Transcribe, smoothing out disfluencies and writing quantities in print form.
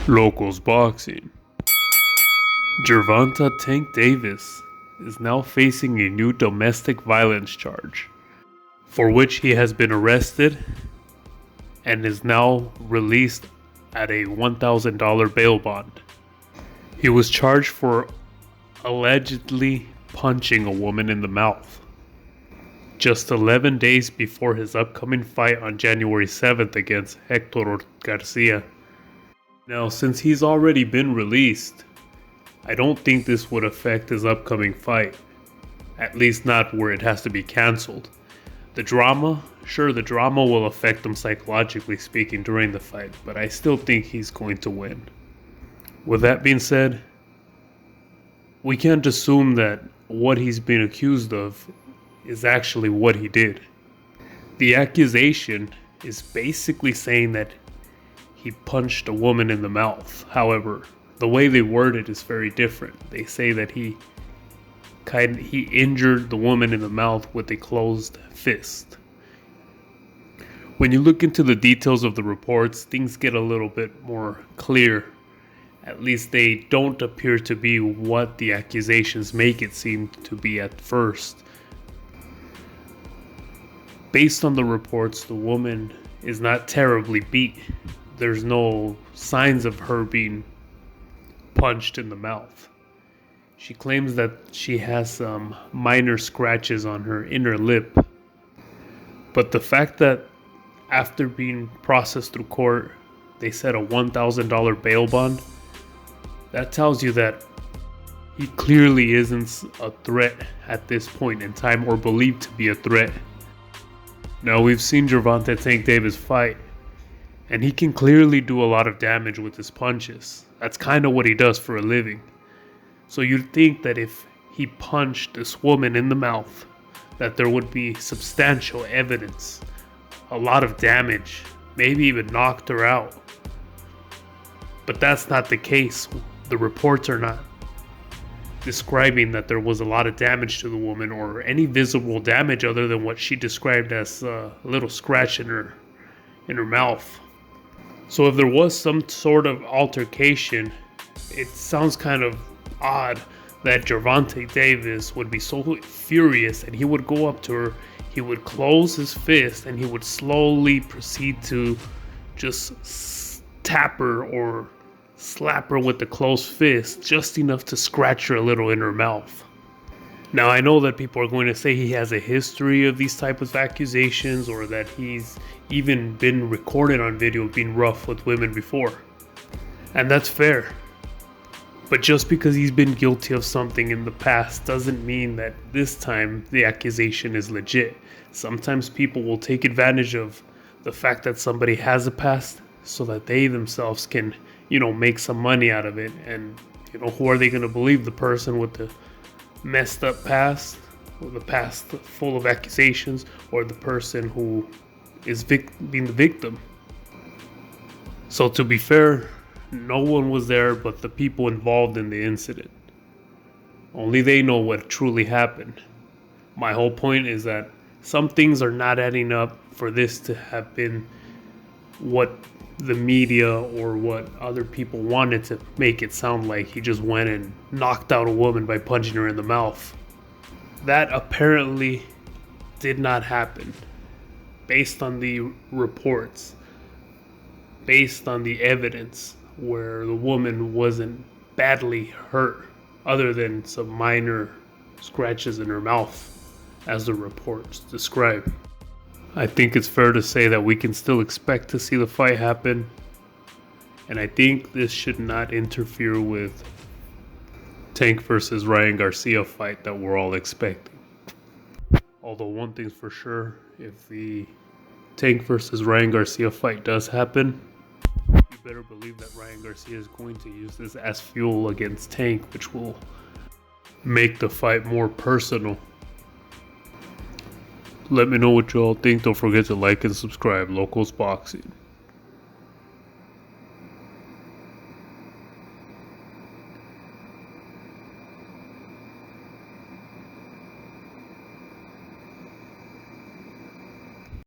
Lokoz boxing. Gervonta Tank Davis is now facing a new domestic violence charge, for which he has been arrested and is now released at a $1,000 bail bond. He was charged for allegedly punching a woman in the mouth just 11 days before his upcoming fight on January 7th against Hector Garcia. Now, since he's already been released, I don't think this would affect his upcoming fight. At least not where it has to be cancelled. The drama will affect him psychologically speaking during the fight, but I still think he's going to win. With that being said, we can't assume that what he's being accused of is actually what he did. The accusation is basically saying that he punched a woman in the mouth. However, the way they word it is very different. They say that he injured the woman in the mouth with a closed fist. When you look into the details of the reports, things get a little bit more clear. At least they don't appear to be what the accusations make it seem to be at first. Based on the reports, the woman is not terribly beat. There's no signs of her being punched in the mouth. She claims that she has some minor scratches on her inner lip. But the fact that after being processed through court, they set a $1,000 bail bond, that tells you that he clearly isn't a threat at this point in time, or believed to be a threat. Now, we've seen Gervonta Tank Davis fight, and he can clearly do a lot of damage with his punches. That's kind of what he does for a living. So you'd think that if he punched this woman in the mouth, that there would be substantial evidence, a lot of damage, maybe even knocked her out. But that's not the case. The reports are not describing that there was a lot of damage to the woman or any visible damage other than what she described as a little scratch in her mouth. So if there was some sort of altercation, it sounds kind of odd that Gervonta Davis would be so furious that he would go up to her, he would close his fist, and he would slowly proceed to just tap her or slap her with the closed fist, just enough to scratch her a little in her mouth. Now, I know that people are going to say he has a history of these types of accusations, or that he's even been recorded on video being rough with women before. And that's fair. But just because he's been guilty of something in the past doesn't mean that this time the accusation is legit. Sometimes people will take advantage of the fact that somebody has a past so that they themselves can, make some money out of it. And, who are they going to believe? The person with the messed up past, or the past full of accusations, or the person who is being the victim? So to be fair, no one was there but the people involved in the incident. Only they know what truly happened. My whole point is that some things are not adding up for this to have been what the media or what other people wanted to make it sound like. He just went and knocked out a woman by punching her in the mouth. That apparently did not happen. Based on the reports, based on the evidence, where the woman wasn't badly hurt other than some minor scratches in her mouth, as the reports describe. I think it's fair to say that we can still expect to see the fight happen, and I think this should not interfere with Tank versus Ryan Garcia fight that we're all expecting. Although one thing's for sure, if the Tank versus Ryan Garcia fight does happen, you better believe that Ryan Garcia is going to use this as fuel against Tank, which will make the fight more personal. Let me know what you all think. Don't forget to like and subscribe. Lokoz Boxing.